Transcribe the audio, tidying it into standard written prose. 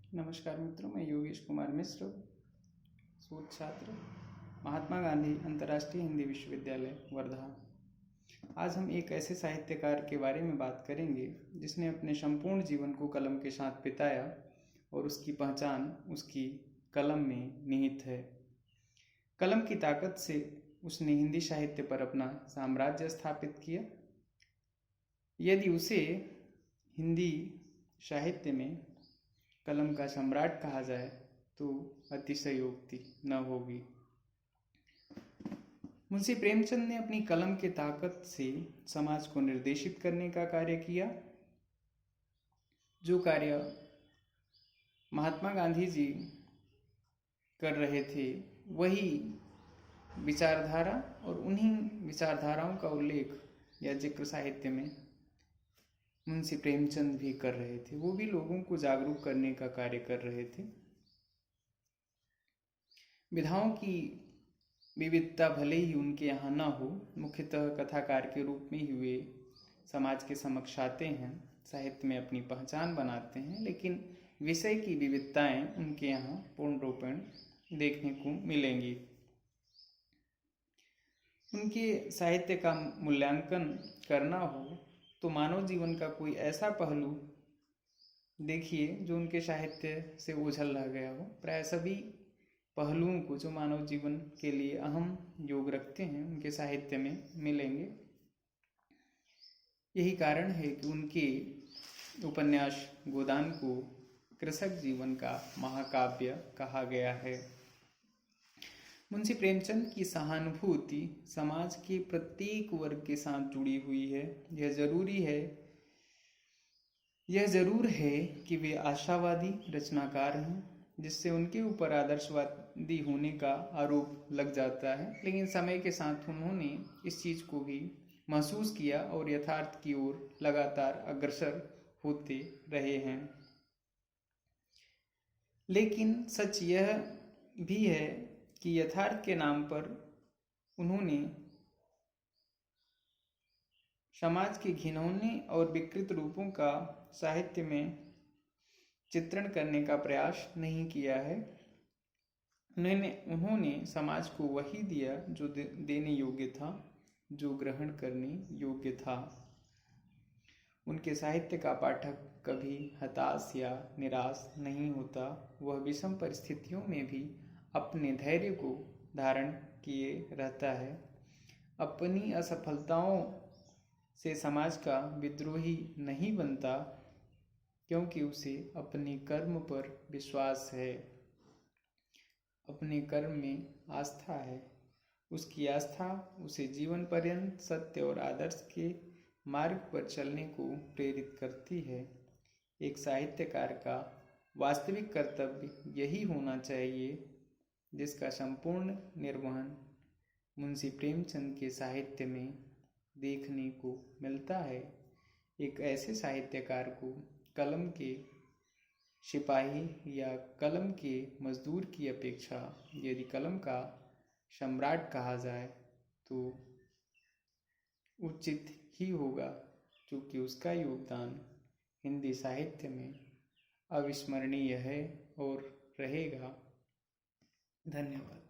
नमस्कार मित्रों, मैं योगेश कुमार मिश्र, शोध छात्र, महात्मा गांधी अंतर्राष्ट्रीय हिंदी विश्वविद्यालय वर्धा। आज हम एक ऐसे साहित्यकार के बारे में बात करेंगे जिसने अपने संपूर्ण जीवन को कलम के साथ बिताया और उसकी पहचान उसकी कलम में निहित है। कलम की ताकत से उसने हिंदी साहित्य पर अपना साम्राज्य स्थापित किया। यदि उसे हिंदी साहित्य में कलम का सम्राट कहा जाए तो अतिशयोक्ति न होगी। मुंशी प्रेमचंद ने अपनी कलम के ताकत से समाज को निर्देशित करने का कार्य किया। जो कार्य महात्मा गांधी जी कर रहे थे वही विचारधारा और उन्हीं विचारधाराओं का उल्लेख या जिक्र साहित्य में मुंशी प्रेमचंद भी कर रहे थे। वो भी लोगों को जागरूक करने का कार्य कर रहे थे। विधाओं की विविधता भले ही उनके यहाँ न हो, मुख्यतः कथाकार के रूप में ही वे समाज के समक्ष आते हैं, साहित्य में अपनी पहचान बनाते हैं, लेकिन विषय की विविधताएं उनके यहाँ पूर्ण रूपेण देखने को मिलेंगी। उनके साहित्य का मूल्यांकन करना हो तो मानव जीवन का कोई ऐसा पहलू देखिए जो उनके साहित्य से ओझल रह गया हो। प्राय सभी पहलुओं को जो मानव जीवन के लिए अहम योग रखते हैं उनके साहित्य में मिलेंगे। यही कारण है कि उनके उपन्यास गोदान को कृषक जीवन का महाकाव्य कहा गया है। मुंशी प्रेमचंद की सहानुभूति समाज के प्रत्येक वर्ग के साथ जुड़ी हुई है। यह जरूर है कि वे आशावादी रचनाकार हैं, जिससे उनके ऊपर आदर्शवादी होने का आरोप लग जाता है, लेकिन समय के साथ उन्होंने इस चीज को भी महसूस किया और यथार्थ की ओर लगातार अग्रसर होते रहे हैं। लेकिन सच यह भी है कि यथार्थ के नाम पर उन्होंने समाज के घिनौने और विकृत रूपों का साहित्य में चित्रण करने का प्रयास नहीं किया है। उन्होंने समाज को वही दिया जो देने योग्य था, जो ग्रहण करने योग्य था। उनके साहित्य का पाठक कभी हताश या निराश नहीं होता। वह विषम परिस्थितियों में भी अपने धैर्य को धारण किए रहता है। अपनी असफलताओं से समाज का विद्रोही नहीं बनता, क्योंकि उसे अपने कर्म पर विश्वास है, अपने कर्म में आस्था है। उसकी आस्था उसे जीवन पर्यंत सत्य और आदर्श के मार्ग पर चलने को प्रेरित करती है। एक साहित्यकार का वास्तविक कर्तव्य यही होना चाहिए, जिसका संपूर्ण निर्वहन मुंशी प्रेमचंद के साहित्य में देखने को मिलता है। एक ऐसे साहित्यकार को कलम के सिपाही या कलम के मजदूर की अपेक्षा यदि कलम का सम्राट कहा जाए तो उचित ही होगा, क्योंकि उसका योगदान हिंदी साहित्य में अविस्मरणीय है और रहेगा। धन्यवाद।